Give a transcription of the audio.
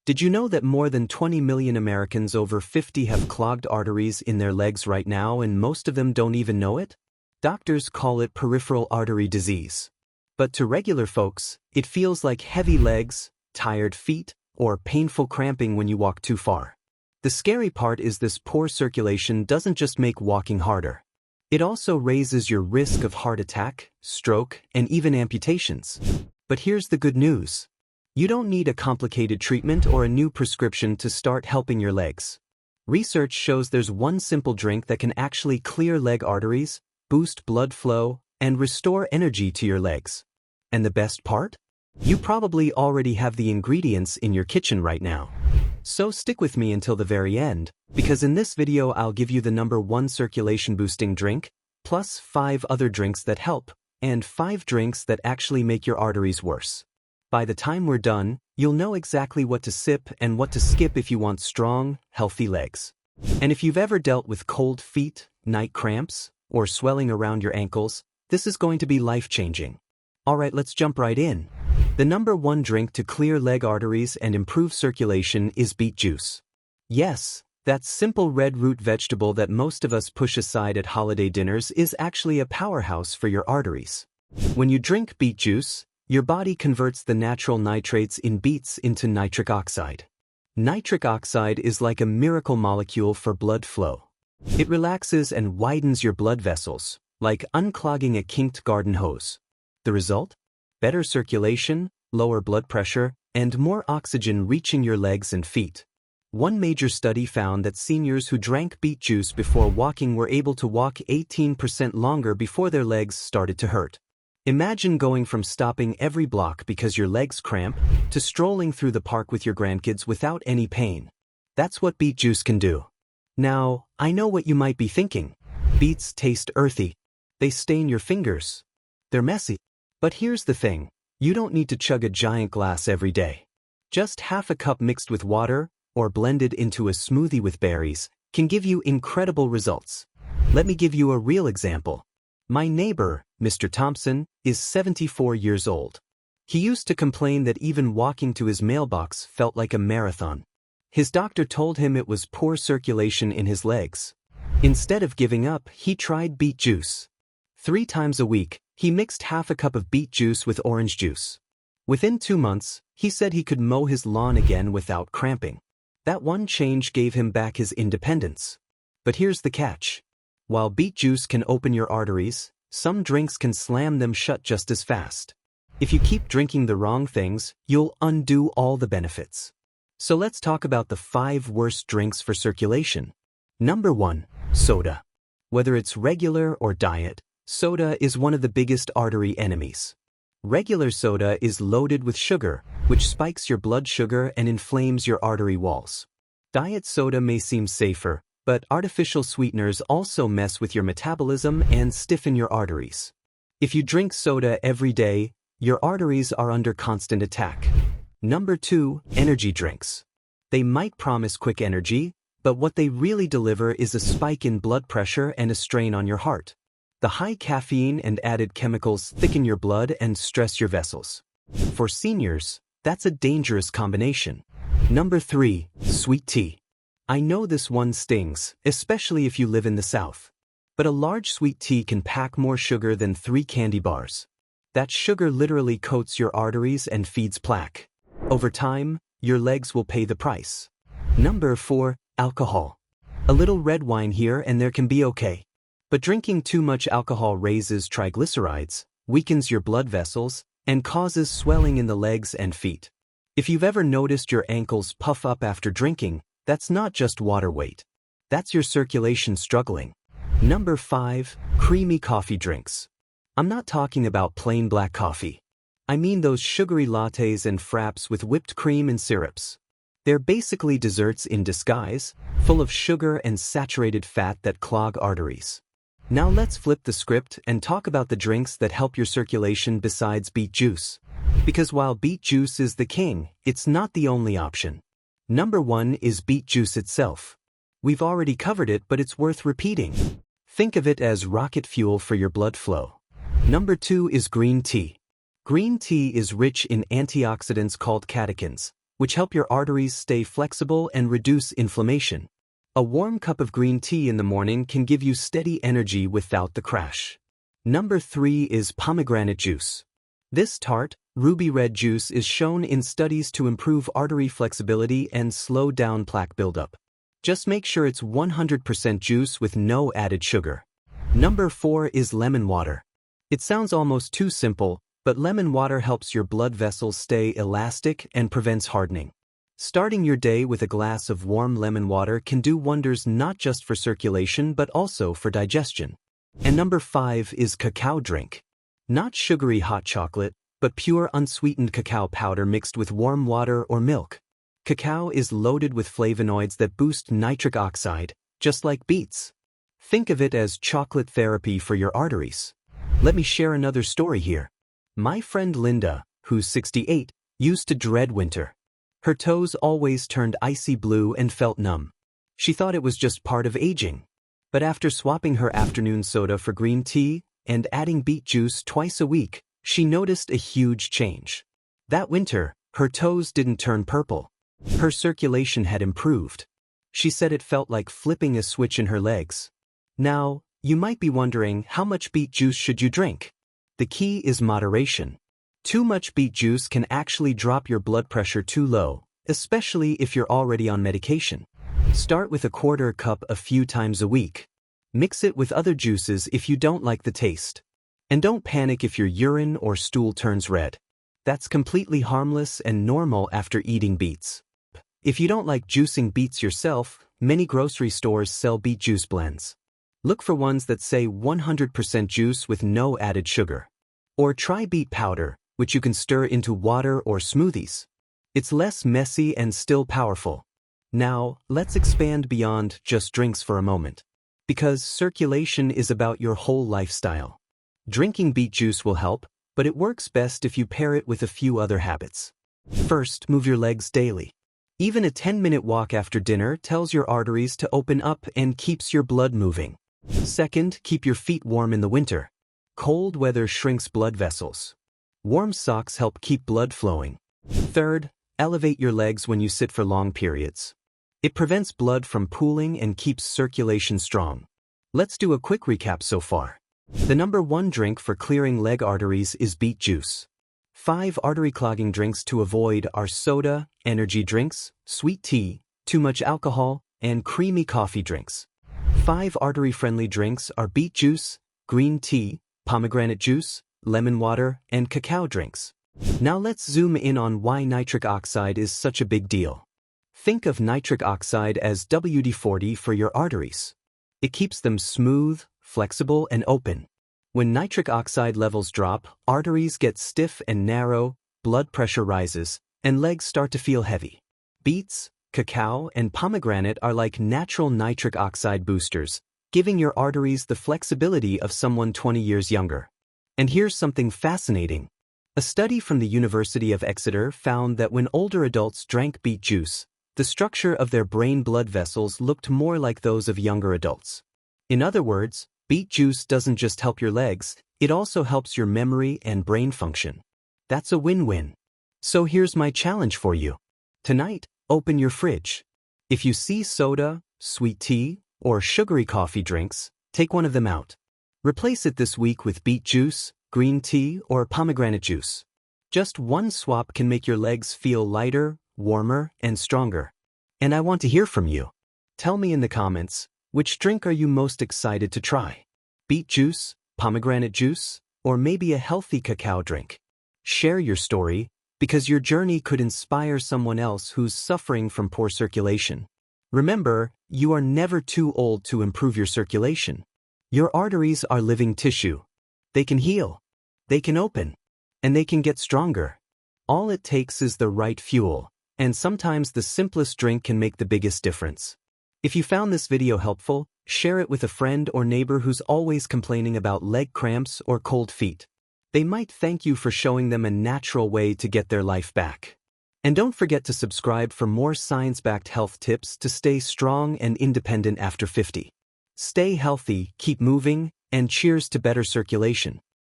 Did you know that more than 20 million Americans over 50 have clogged arteries in their legs right now, and most of them don't even know it? Doctors call it peripheral artery disease. But to regular folks, it feels like heavy legs, tired feet, or painful cramping when you walk too far. The scary part is this poor circulation doesn't just make walking harder. It also raises your risk of heart attack, stroke, and even amputations. But here's the good news. You don't need a complicated treatment or a new prescription to start helping your legs. Research shows there's one simple drink that can actually clear leg arteries, boost blood flow, and restore energy to your legs. And the best part? You probably already have the ingredients in your kitchen right now. So stick with me until the very end, because in this video I'll give you the #1 circulation boosting drink, plus 5 other drinks that help, and 5 drinks that actually make your arteries worse. By the time we're done, you'll know exactly what to sip and what to skip if you want strong, healthy legs. And if you've ever dealt with cold feet, night cramps, or swelling around your ankles, this is going to be life-changing. Alright, let's jump right in. The #1 drink to clear leg arteries and improve circulation is beet juice. Yes, that simple red root vegetable that most of us push aside at holiday dinners is actually a powerhouse for your arteries. When you drink beet juice, your body converts the natural nitrates in beets into nitric oxide. Nitric oxide is like a miracle molecule for blood flow. It relaxes and widens your blood vessels, like unclogging a kinked garden hose. The result? Better circulation, lower blood pressure, and more oxygen reaching your legs and feet. One major study found that seniors who drank beet juice before walking were able to walk 18% longer before their legs started to hurt. Imagine going from stopping every block because your legs cramp to strolling through the park with your grandkids without any pain. That's what beet juice can do. Now, I know what you might be thinking. Beets taste earthy. They stain your fingers. They're messy. But here's the thing. You don't need to chug a giant glass every day. Just half a cup mixed with water, or blended into a smoothie with berries, can give you incredible results. Let me give you a real example. My neighbor, Mr. Thompson, is 74 years old. He used to complain that even walking to his mailbox felt like a marathon. His doctor told him it was poor circulation in his legs. Instead of giving up, he tried beet juice. 3 times a week, he mixed half a cup of beet juice with orange juice. Within 2 months, he said he could mow his lawn again without cramping. That one change gave him back his independence. But here's the catch. While beet juice can open your arteries, some drinks can slam them shut just as fast. If you keep drinking the wrong things, you'll undo all the benefits. So let's talk about the 5 worst drinks for circulation. #1, soda. Whether it's regular or diet, soda is one of the biggest artery enemies. Regular soda is loaded with sugar, which spikes your blood sugar and inflames your artery walls. Diet soda may seem safer, but artificial sweeteners also mess with your metabolism and stiffen your arteries. If you drink soda every day, your arteries are under constant attack. #2, energy drinks. They might promise quick energy, but what they really deliver is a spike in blood pressure and a strain on your heart. The high caffeine and added chemicals thicken your blood and stress your vessels. For seniors, that's a dangerous combination. #3, sweet tea. I know this one stings, especially if you live in the South. But a large sweet tea can pack more sugar than 3 candy bars. That sugar literally coats your arteries and feeds plaque. Over time, your legs will pay the price. #4, alcohol. A little red wine here and there can be okay. But drinking too much alcohol raises triglycerides, weakens your blood vessels, and causes swelling in the legs and feet. If you've ever noticed your ankles puff up after drinking, that's not just water weight. That's your circulation struggling. #5, creamy coffee drinks. I'm not talking about plain black coffee. I mean those sugary lattes and fraps with whipped cream and syrups. They're basically desserts in disguise, full of sugar and saturated fat that clog arteries. Now let's flip the script and talk about the drinks that help your circulation besides beet juice. Because while beet juice is the king, it's not the only option. #1 is beet juice itself. We've already covered it, but it's worth repeating. Think of it as rocket fuel for your blood flow. #2 is green tea. Green tea is rich in antioxidants called catechins, which help your arteries stay flexible and reduce inflammation. A warm cup of green tea in the morning can give you steady energy without the crash. Number 3 is pomegranate juice. This tart, ruby red juice is shown in studies to improve artery flexibility and slow down plaque buildup. Just make sure it's 100% juice with no added sugar. Number 4 is lemon water. It sounds almost too simple, but lemon water helps your blood vessels stay elastic and prevents hardening. Starting your day with a glass of warm lemon water can do wonders not just for circulation but also for digestion. And number 5 is cacao drink. Not sugary hot chocolate, but pure unsweetened cacao powder mixed with warm water or milk. Cacao is loaded with flavonoids that boost nitric oxide, just like beets. Think of it as chocolate therapy for your arteries. Let me share another story here. My friend Linda, who's 68, used to dread winter. Her toes always turned icy blue and felt numb. She thought it was just part of aging. But after swapping her afternoon soda for green tea and adding beet juice twice a week, she noticed a huge change. That winter, her toes didn't turn purple. Her circulation had improved. She said it felt like flipping a switch in her legs. Now, you might be wondering, how much beet juice should you drink? The key is moderation. Too much beet juice can actually drop your blood pressure too low, especially if you're already on medication. Start with a quarter cup a few times a week. Mix it with other juices if you don't like the taste. And don't panic if your urine or stool turns red. That's completely harmless and normal after eating beets. If you don't like juicing beets yourself, many grocery stores sell beet juice blends. Look for ones that say 100% juice with no added sugar. Or try beet powder, which you can stir into water or smoothies. It's less messy and still powerful. Now, let's expand beyond just drinks for a moment. Because circulation is about your whole lifestyle. Drinking beet juice will help, but it works best if you pair it with a few other habits. First, move your legs daily. Even a 10-minute walk after dinner tells your arteries to open up and keeps your blood moving. Second, keep your feet warm in the winter. Cold weather shrinks blood vessels. Warm socks help keep blood flowing. Third, elevate your legs when you sit for long periods. It prevents blood from pooling and keeps circulation strong. Let's do a quick recap so far. The number 1 drink for clearing leg arteries is beet juice. 5 artery clogging drinks to avoid are soda, energy drinks, sweet tea, too much alcohol, and creamy coffee drinks. 5 artery-friendly drinks are beet juice, green tea, pomegranate juice, lemon water, and cacao drinks. Now let's zoom in on why nitric oxide is such a big deal. Think of nitric oxide as WD-40 for your arteries. It keeps them smooth, flexible, and open. When nitric oxide levels drop, arteries get stiff and narrow, blood pressure rises, and legs start to feel heavy. Beets, cacao, and pomegranate are like natural nitric oxide boosters, giving your arteries the flexibility of someone 20 years younger. And here's something fascinating. A study from the University of Exeter found that when older adults drank beet juice, the structure of their brain blood vessels looked more like those of younger adults. In other words, beet juice doesn't just help your legs, it also helps your memory and brain function. That's a win-win. So here's my challenge for you. Tonight, open your fridge. If you see soda, sweet tea, or sugary coffee drinks, take one of them out. Replace it this week with beet juice, green tea, or pomegranate juice. Just one swap can make your legs feel lighter, warmer, and stronger. And I want to hear from you. Tell me in the comments, which drink are you most excited to try? Beet juice, pomegranate juice, or maybe a healthy cacao drink? Share your story, because your journey could inspire someone else who's suffering from poor circulation. Remember, you are never too old to improve your circulation. Your arteries are living tissue. They can heal, they can open, and they can get stronger. All it takes is the right fuel, and sometimes the simplest drink can make the biggest difference. If you found this video helpful, share it with a friend or neighbor who's always complaining about leg cramps or cold feet. They might thank you for showing them a natural way to get their life back. And don't forget to subscribe for more science-backed health tips to stay strong and independent after 50. Stay healthy, keep moving, and cheers to better circulation.